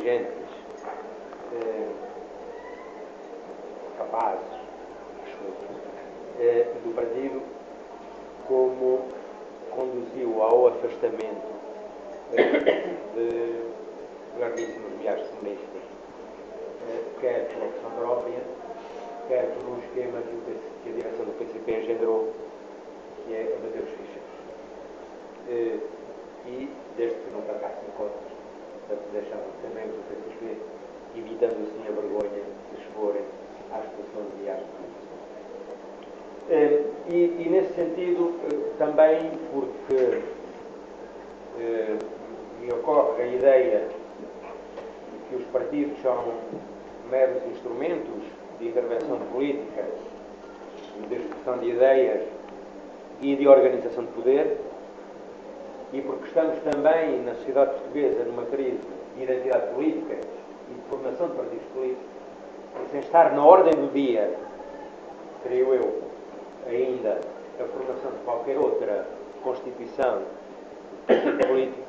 dirigentes capazes do partido, como conduziu ao afastamento de larguíssimos milhares de comunistas, quer por opção própria, quer por um esquema que a direção do PCP engendrou, que é abater os ficheiros. E, desde que não parassem contas, deixavam também o PCP, evitando assim a vergonha de exporem à expulsão de milhares de comunistas. E nesse sentido, também porque me ocorre a ideia de que os partidos são meros instrumentos de intervenção política, de expressão de ideias e de organização de poder, e porque estamos também na sociedade portuguesa numa crise de identidade política e de formação de partidos políticos, e sem estar na ordem do dia, creio eu, ainda a formação de qualquer outra constituição política,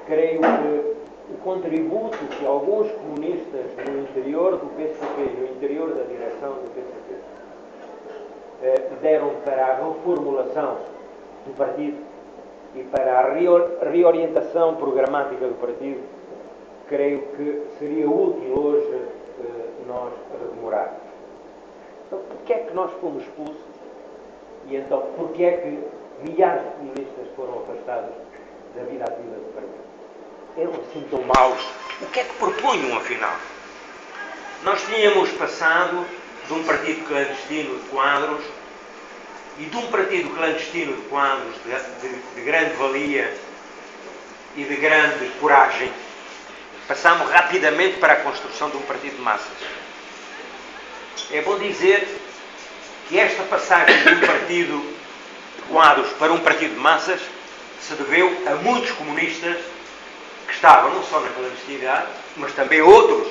creio que o contributo que alguns comunistas no interior do PCP, no interior da direção do PCP, deram para a reformulação do partido e para a reorientação programática do partido, creio que seria útil hoje nós rememorarmos. Então, porquê é que nós fomos expulsos? E então, porquê é que milhares de comunistas foram afastados da vida ativa do partido? Eram assim tão maus? O que é que propunham, afinal? Nós tínhamos passado de um partido clandestino de quadros e de um partido clandestino de quadros de grande valia e de grande coragem. Passámos rapidamente para a construção de um partido de massas. É bom dizer que esta passagem de um partido de quadros para um partido de massas se deveu a muitos comunistas que estavam não só na clandestinidade, mas também outros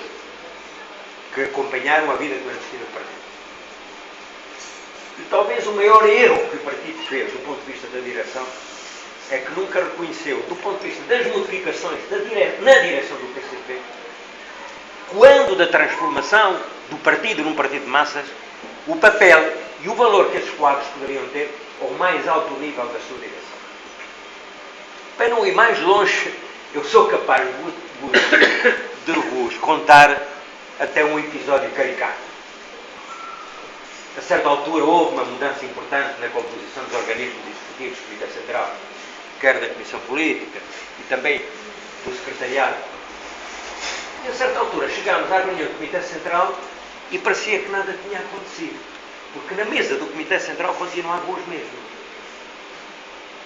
que acompanharam a vida clandestina do partido. E talvez o maior erro que o partido fez, do ponto de vista da direção, é que nunca reconheceu, do ponto de vista das modificações na direção do PCP, quando da transformação do partido num partido de massas, o papel e o valor que esses quadros poderiam ter ao mais alto nível da sua direção. Para não ir mais longe, eu sou capaz de vos contar até um episódio caricato. A certa altura houve uma mudança importante na composição dos organismos executivos do Comitê Central, quer da Comissão Política e também do Secretariado. E a certa altura chegámos à reunião do Comitê Central e parecia que nada tinha acontecido, porque na mesa do Comitê Central continuavam os mesmos.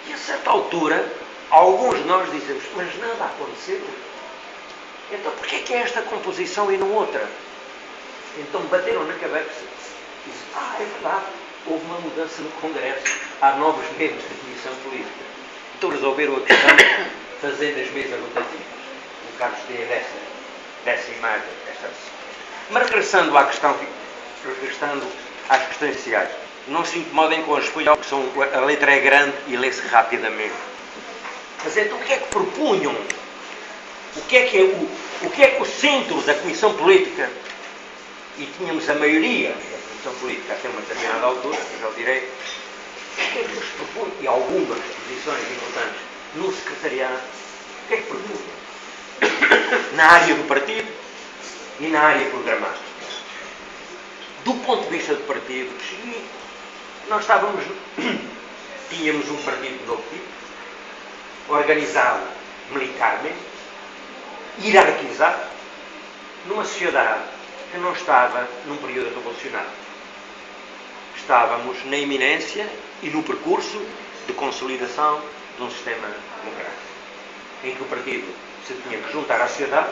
E a certa altura, alguns de nós dizemos, mas nada aconteceu. Então porquê que é esta composição e não outra? Então bateram na cabeça e disseram, é verdade, houve uma mudança no Congresso, há novos membros da Comissão Política. Então resolveram a questão fazendo as mesas rotativas. O Carlos tem dessa imagem, desta. Mas regressando às questões iniciais, não se incomodem com as folhas, porque a letra é grande e lê-se rapidamente. Mas então o que é que propunham? O que é que o centro da Comissão Política, e tínhamos a maioria da Comissão Política até uma determinada altura, eu já o direi, o que é que nos propunham? E algumas posições importantes no secretariado, o que é que propunham? Na área do partido e na área programática. Do ponto de vista do partido, nós tínhamos um partido de novo tipo, organizado militarmente, hierarquizado, numa sociedade que não estava num período revolucionário. Estávamos na iminência e no percurso de consolidação de um sistema democrático, em que o partido se tinha que juntar à sociedade,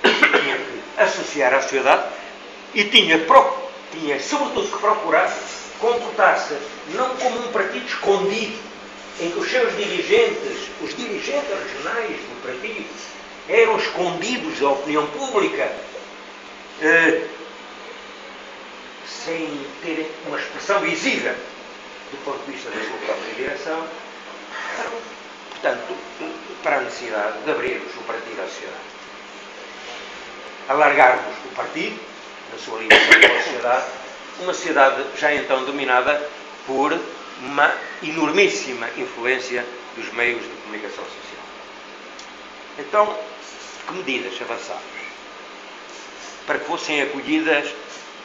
tinha que associar à sociedade e tinha sobretudo que procurar comportar-se não como um partido escondido, em que os seus dirigentes, os dirigentes regionais do partido, eram escondidos da opinião pública, sem terem uma expressão visível do ponto de vista da sua própria direção, portanto, para a necessidade de abrirmos o partido à sociedade. alargarmos o partido, na sua ligação com a sociedade, uma sociedade já então dominada por uma enormíssima influência dos meios de comunicação social. Então, que medidas avançámos para que fossem acolhidas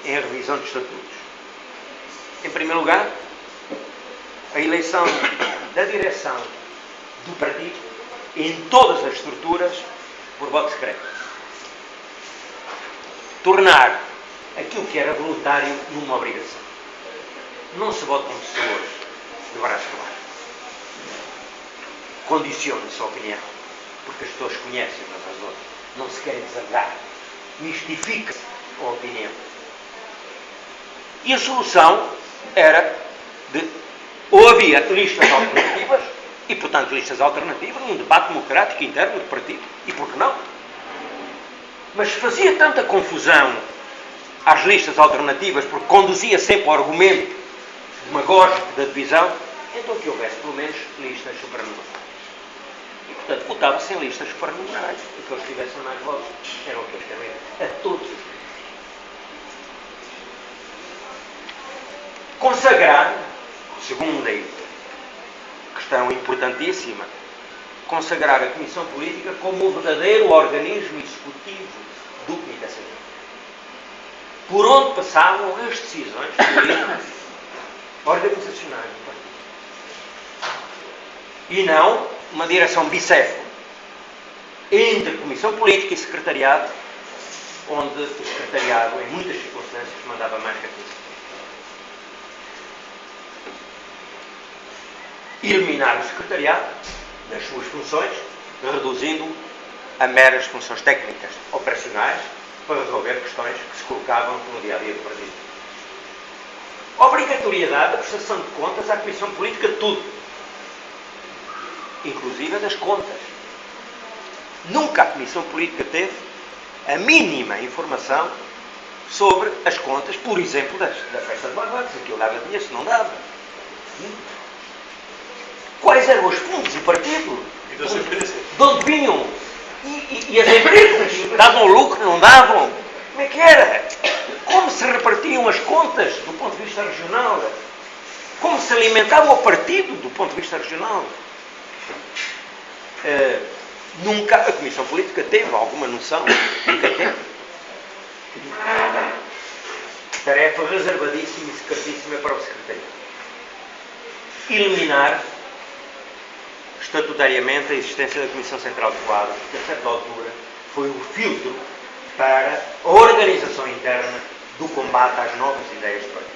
em revisão de estatutos? Em primeiro lugar, a eleição da direção do partido em todas as estruturas por voto secreto. Tornar aquilo que era voluntário numa obrigação. Não se votam pessoas de braço para baixo. Condiciona-se a opinião, porque as pessoas conhecem umas às outras, não se querem desafiar, mistifica-se a opinião. E a solução era de, ou havia listas alternativas, e portanto listas alternativas, num debate democrático interno do partido, e por que não? Mas fazia tanta confusão às listas alternativas, porque conduzia sempre ao argumento demagógico da divisão, então que houvesse pelo menos listas supernumeradas. E portanto votava-se em listas supernumeradas, e que eles tivessem mais votos, eram o que eles queriam, a todos os níveis. Consagrar, segunda questão importantíssima, consagrar a Comissão Política como o verdadeiro organismo executivo do Comitê Central, por onde passavam as decisões políticas organizacionais do partido. E não uma direção bicéfala entre Comissão Política e Secretariado, onde o Secretariado, em muitas circunstâncias, mandava mais que a Comissão. Eliminar o Secretariado das suas funções, reduzindo a meras funções técnicas operacionais para resolver questões que se colocavam no dia-a-dia do partido. Obrigatoriedade da prestação de contas à Comissão Política de tudo, inclusive das contas. Nunca a Comissão Política teve a mínima informação sobre as contas, por exemplo, da festa de Barbados. Aquilo dava dinheiro, se não dava. Quais eram os fundos do partido? De onde vinham? E as empresas davam lucro, não davam? Como é que era? Como se repartiam as contas do ponto de vista regional? Como se alimentava o partido do ponto de vista regional? Nunca a Comissão Política teve alguma noção, nunca teve. Tarefa reservadíssima e secretíssima para o Secretariado. Eliminar estatutariamente a existência da Comissão Central de Quadros, que a certa altura foi o filtro para a organização interna do combate às novas ideias do partido.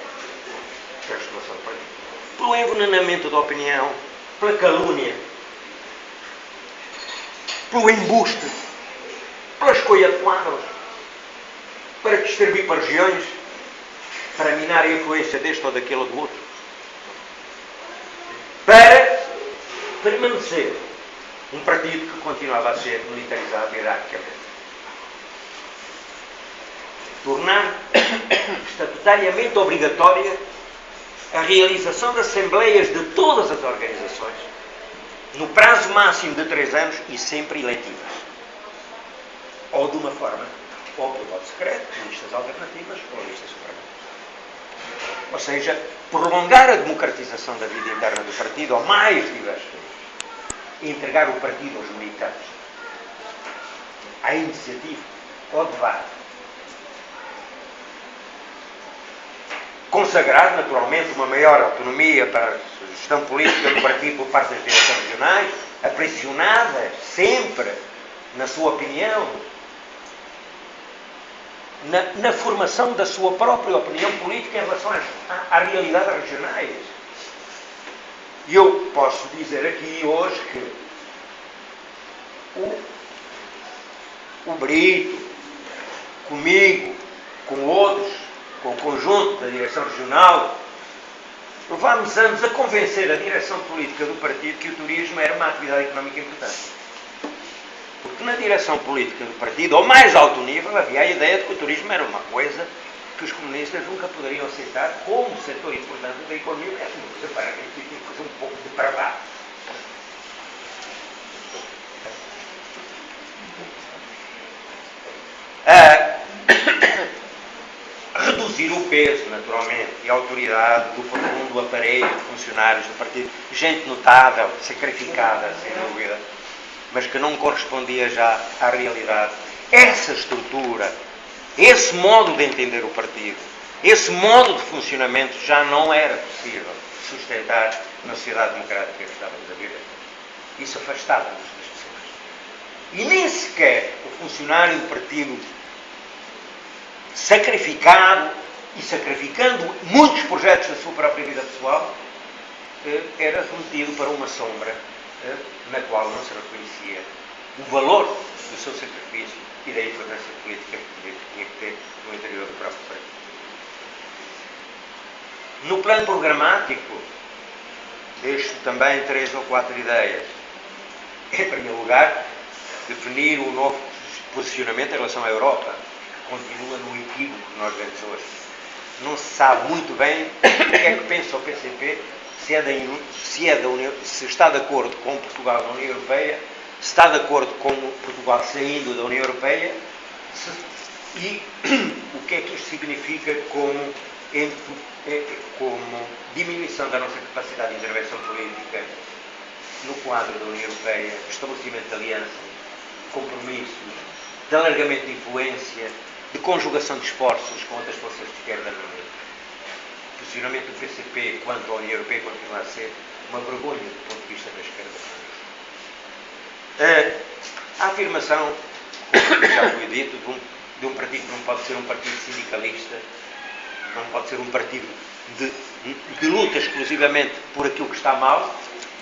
Transformação do partido. Pelo envenenamento da opinião, pela calúnia, pelo embuste, pela escolha de quadros, para distribuir para regiões, para minar a influência deste ou daquele ou do outro, para permanecer um partido que continuava a ser militarizado hierarquicamente. Tornar estatutariamente obrigatória a realização de assembleias de todas as organizações no prazo máximo de 3 anos e sempre eletivas. Ou de uma forma, ou por voto secreto, listas alternativas ou listas suplementar. Ou seja, prolongar a democratização da vida interna do partido ao mais diversos níveis. E entregar o partido aos militantes, à iniciativa, ao debate. Consagrar, naturalmente, uma maior autonomia para a gestão política do partido por parte das direções regionais, aprisionadas sempre, na sua opinião, na formação da sua própria opinião política em relação à realidade regionais. E eu posso dizer aqui hoje que o Brito, comigo, com outros, com o conjunto da direção regional, levámos anos a convencer a direção política do partido que o turismo era uma atividade económica importante. Porque na direção política do partido, ao mais alto nível, havia a ideia de que o turismo era uma coisa que os comunistas nunca poderiam aceitar como setor importante da economia, é uma coisa para aquilo que tinha que fazer um pouco de depravado. reduzir o peso, naturalmente, e a autoridade do profundo aparelho de funcionários do partido. Gente notável, sacrificada, sem dúvida, mas que não correspondia já à realidade. Essa estrutura, esse modo de entender o partido, esse modo de funcionamento já não era possível sustentar na sociedade democrática que estávamos a viver. Isso afastava-nos das pessoas. E nem sequer o funcionário do partido, sacrificado e sacrificando muitos projetos da sua própria vida pessoal, era remetido para uma sombra na qual não se reconhecia o valor do seu sacrifício e da importância política que tinha que ter no interior do próprio partido. No plano programático, deixo também 3 ou 4 ideias. Em primeiro lugar, definir o novo posicionamento em relação à Europa, que continua no equívoco que nós vemos hoje. Não se sabe muito bem o que é que pensa o PCP, se está de acordo com Portugal na União Europeia, se está de acordo com Portugal saindo da União Europeia, e o que é que isto significa como diminuição da nossa capacidade de intervenção política no quadro da União Europeia, estabelecimento de alianças, compromissos, de alargamento de influência, de conjugação de esforços com outras forças de esquerda na União. O posicionamento do PCP quanto à União Europeia continua a ser uma vergonha do ponto de vista da esquerda. A afirmação, como já foi dito, de um partido que não pode ser um partido sindicalista, não pode ser um partido de luta exclusivamente por aquilo que está mal,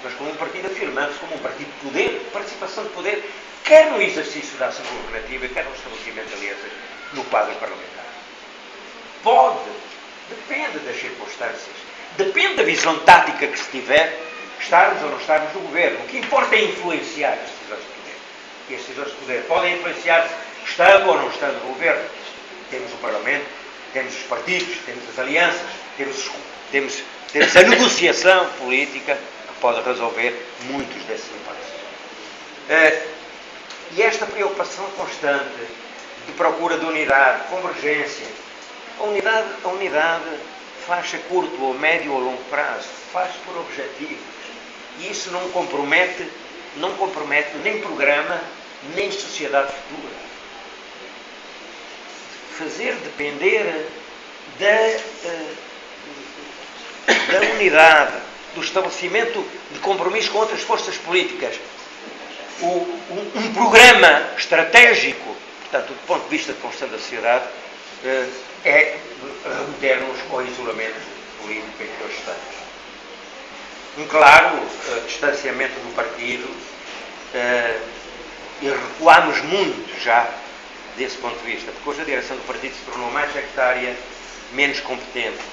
mas como um partido afirmando-se como um partido de poder, de participação de poder, quer no exercício da ação governativa, quer no estabelecimento de alianças no quadro parlamentar. Pode, depende das circunstâncias, depende da visão tática que se tiver, estarmos ou não estarmos no governo. O que importa é influenciar as decisões de poder. E as decisões de poder podem influenciar-se estando ou não estando no governo. Temos o Parlamento, temos os partidos, temos as alianças, temos a negociação política que pode resolver muitos desses impasses. E esta preocupação constante de procura de unidade, convergência, a unidade faz a curto, ou médio ou longo prazo, faz por objetivos. E isso não compromete nem programa, nem sociedade futura. Fazer depender da unidade, do estabelecimento de compromisso com outras forças políticas, um programa estratégico, portanto, do ponto de vista de construção da sociedade, é remeter-nos ao isolamento político em que hoje estamos. Um claro distanciamento do partido, e recuámos muito já desse ponto de vista, porque hoje a direção do partido se tornou mais sectária, menos competente.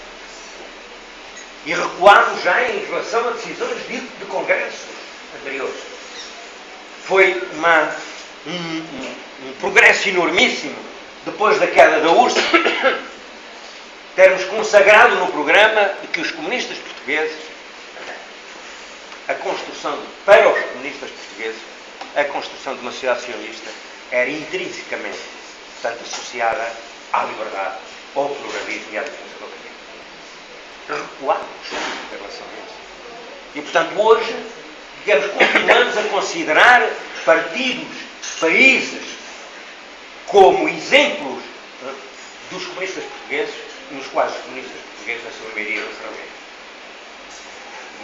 E recuámos já em relação a decisões de congressos anteriores. Foi um progresso enormíssimo, depois da queda da URSS, termos consagrado no programa de que os comunistas portugueses, para os comunistas portugueses, a construção de uma sociedade sionista era intrinsecamente, portanto, associada à liberdade, ao pluralismo e à defesa da opinião. Recuámos em relação a isso. E, portanto, hoje, digamos, continuamos a considerar partidos, países, como exemplos dos comunistas portugueses, nos quais os comunistas portugueses, na sua maioria, não se reúnem.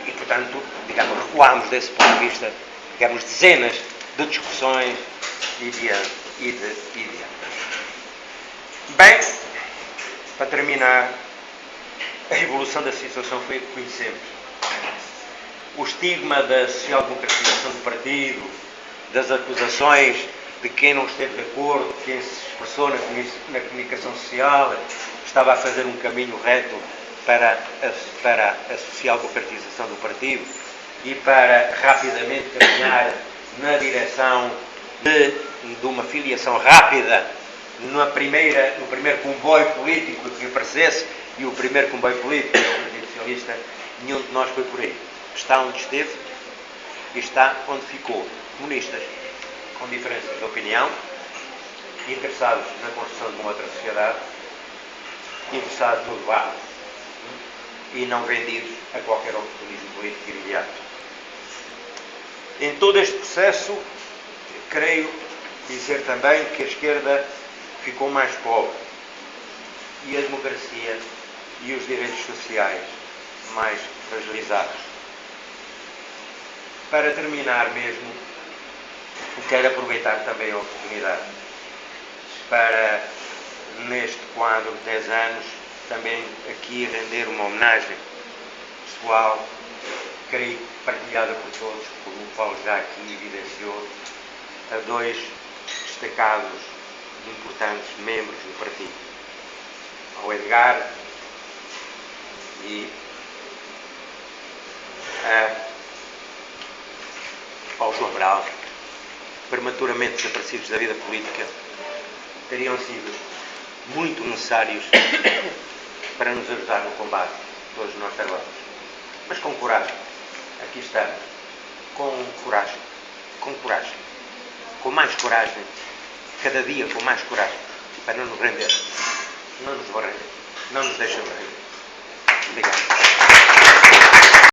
E, portanto, digamos, recuámos desse ponto de vista, digamos, dezenas de discussões e de anos. Bem, para terminar, a evolução da situação foi a que conhecemos. O estigma da social-democratização do partido, das acusações de quem não esteve de acordo, quem se expressou na comunicação social, estava a fazer um caminho reto para a social-democratização do partido e para rapidamente caminhar na direção de uma filiação rápida no primeiro comboio político que aparecesse, e o primeiro comboio político do Partido Socialista, nenhum de nós foi por aí. Está onde esteve e está onde ficou. Comunistas, com diferenças de opinião, interessados na construção de uma outra sociedade, interessados no debate e não vendidos a qualquer oportunismo político imediato. Em todo este processo, creio dizer também que a esquerda ficou mais pobre e a democracia e os direitos sociais mais fragilizados. Para terminar mesmo, quero aproveitar também a oportunidade para, neste quadro de 10 anos, também aqui render uma homenagem pessoal, creio partilhada por todos, como o Paulo já aqui evidenciou, a dois destacados e importantes membros do partido, ao Edgar e ao João Brau, prematuramente desaparecidos da vida política, teriam sido muito necessários para nos ajudar no combate que todos nós travamos. Mas com coragem, aqui estamos, com coragem, com mais coragem, cada dia com mais coragem, para não nos render, não nos vou render, não nos deixem render. Obrigado.